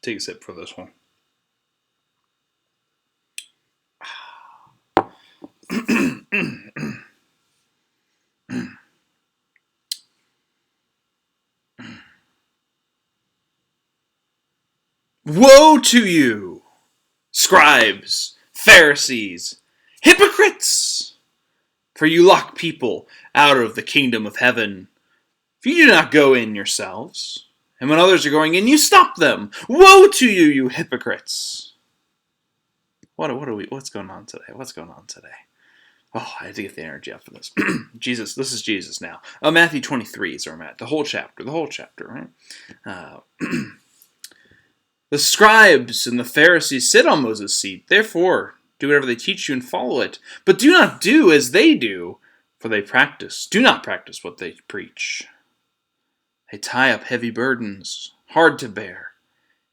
Take a sip for this one. Woe to you, scribes, Pharisees, hypocrites! For you lock people out of the kingdom of heaven. For you do not go in yourselves, and when others are going in, you stop them. Woe to you, you hypocrites! What's going on today? What's going on today? Oh, I had to get the energy up for this. Jesus, this is Jesus now. Matthew 23 is where I'm at. The whole chapter, right? The scribes and the Pharisees sit on Moses' seat. Therefore, do whatever they teach you and follow it. But do not do as they do, for they do not practice what they preach. They tie up heavy burdens, hard to bear,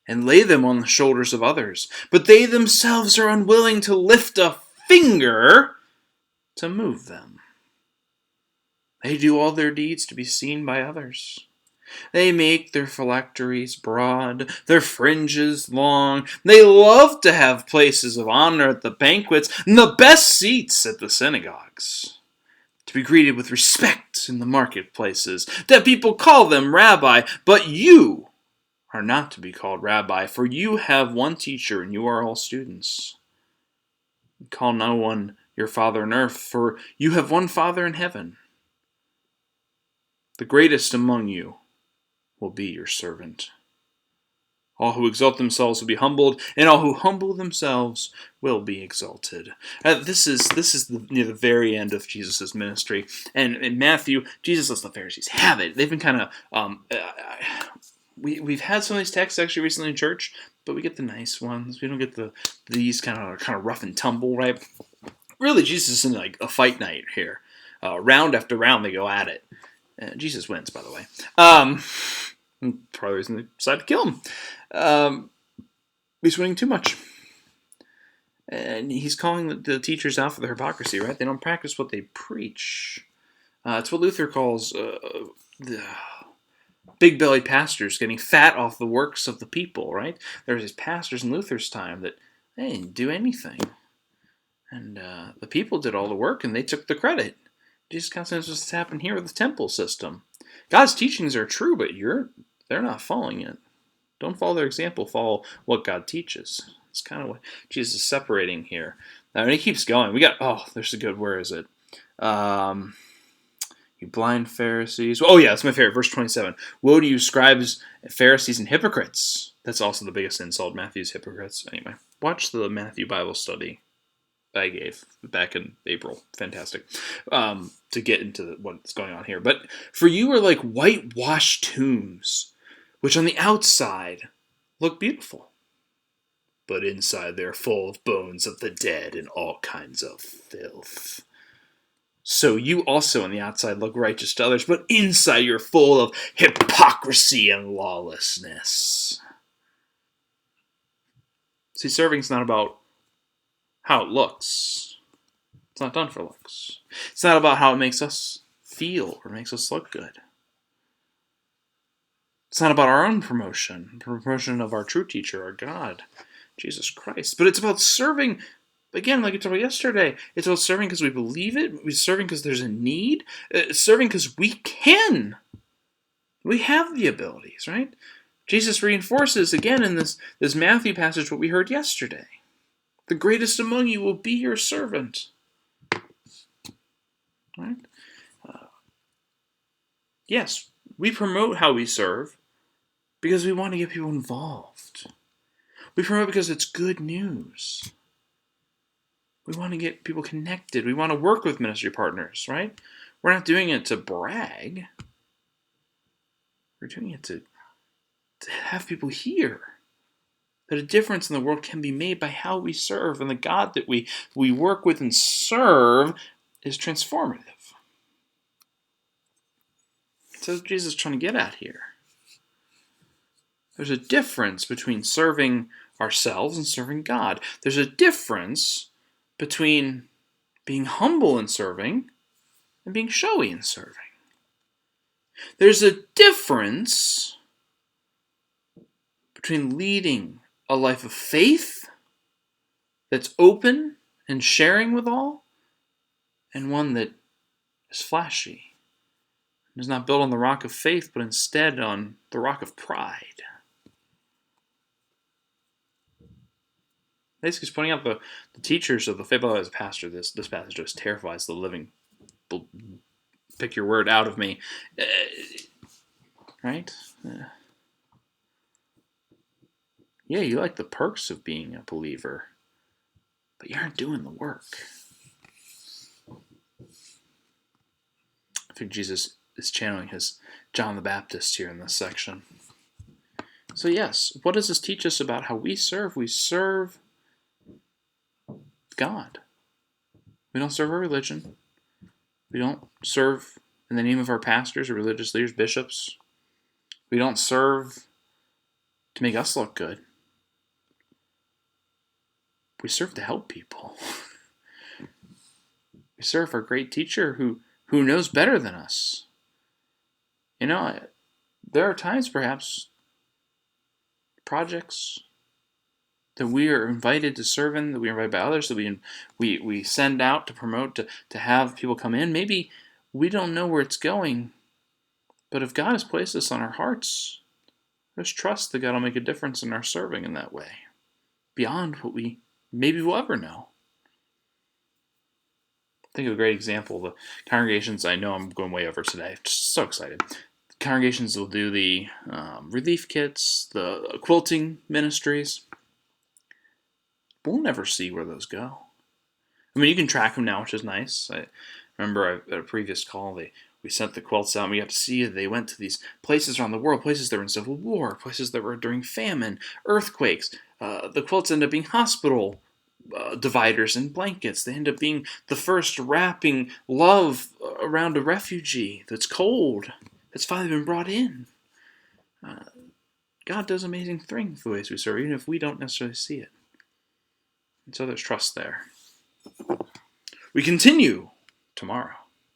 and lay them on the shoulders of others. But they themselves are unwilling to lift a finger to move them. They do all their deeds to be seen by others. They make their phylacteries broad, their fringes long. They love to have places of honor at the banquets and the best seats at the synagogues, to be greeted with respect in the marketplaces, that people call them rabbi. But you are not to be called rabbi, for you have one teacher and you are all students. Call no one your father on earth, for you have one Father in heaven. The greatest among you will be your servant. All who exalt themselves will be humbled, and all who humble themselves will be exalted. This is near the very end of Jesus' ministry. And in Matthew, Jesus lets the Pharisees have it. They've been kind of... we've had some of these texts actually recently in church, but we get the nice ones. We don't get these kind of rough and tumble, right? Really, Jesus is in like a fight night here. Round after round, they go at it. Jesus wins, by the way. Probably the reason they decided to kill him. He's winning too much. And he's calling the teachers out for their hypocrisy, right? They don't practice what they preach. It's what Luther calls the big-bellied pastors getting fat off the works of the people, right? There was these pastors in Luther's time that they didn't do anything. And the people did all the work, and they took the credit. Jesus kind of says what's happened here with the temple system. God's teachings are true, but they're not following it. Don't follow their example. Follow what God teaches. It's kind of what Jesus is separating here. And he keeps going. There's a good, where is it? You blind Pharisees. Oh yeah, that's my favorite. Verse 27. Woe to you, scribes, Pharisees, and hypocrites. That's also the biggest insult. Matthew's hypocrites. Anyway, watch the Matthew Bible study I gave back in April. Fantastic. To get into what's going on here. But for you are like whitewashed tombs, which on the outside look beautiful, but inside they're full of bones of the dead and all kinds of filth. So you also on the outside look righteous to others, but inside you're full of hypocrisy and lawlessness. See, serving's not about how it looks. It's not done for looks. It's not about how it makes us feel or makes us look good. It's not about our own promotion, the promotion of our true teacher, our God, Jesus Christ. But it's about serving, again, like we talked about yesterday. It's about serving because we believe it. We're serving because there's a need. It's serving because we can. We have the abilities, right? Jesus reinforces, again, in this Matthew passage, what we heard yesterday. The greatest among you will be your servant. Right? Yes, we promote how we serve because we want to get people involved. We promote because it's good news. We want to get people connected. We want to work with ministry partners, right? We're not doing it to brag. We're doing it to have people hear that a difference in the world can be made by how we serve, and the God that we work with and serve is transformative. So that's what Jesus is trying to get at here. There's a difference between serving ourselves and serving God. There's a difference between being humble in serving and being showy in serving. There's a difference between leading a life of faith that's open and sharing with all, and one that is flashy and is not built on the rock of faith, but instead on the rock of pride. Basically, he's pointing out the teachers of the faith. As a pastor, this passage just terrifies the living, pick your word, out of me. Right? Yeah, you like the perks of being a believer, but you aren't doing the work. I think Jesus is channeling his John the Baptist here in this section. So yes, what does this teach us about how we serve? We serve God. We don't serve our religion. We don't serve in the name of our pastors or religious leaders, bishops. We don't serve to make us look good. We serve to help people. We serve our great teacher who knows better than us. You know, there are times perhaps projects that we are invited to serve in, that we are invited by others, that we send out to promote, to have people come in. Maybe we don't know where it's going, but if God has placed this on our hearts, there's trust that God will make a difference in our serving in that way, beyond what we maybe will ever know. Think of a great example. The congregations, I know I'm going way over today, just so excited. Congregations will do the relief kits, the quilting ministries. We'll never see where those go. I mean, you can track them now, which is nice. I remember at a previous call, we sent the quilts out, and we got to see they went to these places around the world, places that were in civil war, places that were during famine, earthquakes. The quilts end up being hospital dividers and blankets. They end up being the first wrapping love around a refugee that's cold, that's finally been brought in. God does amazing things the ways we serve, even if we don't necessarily see it. And so there's trust there. We continue tomorrow.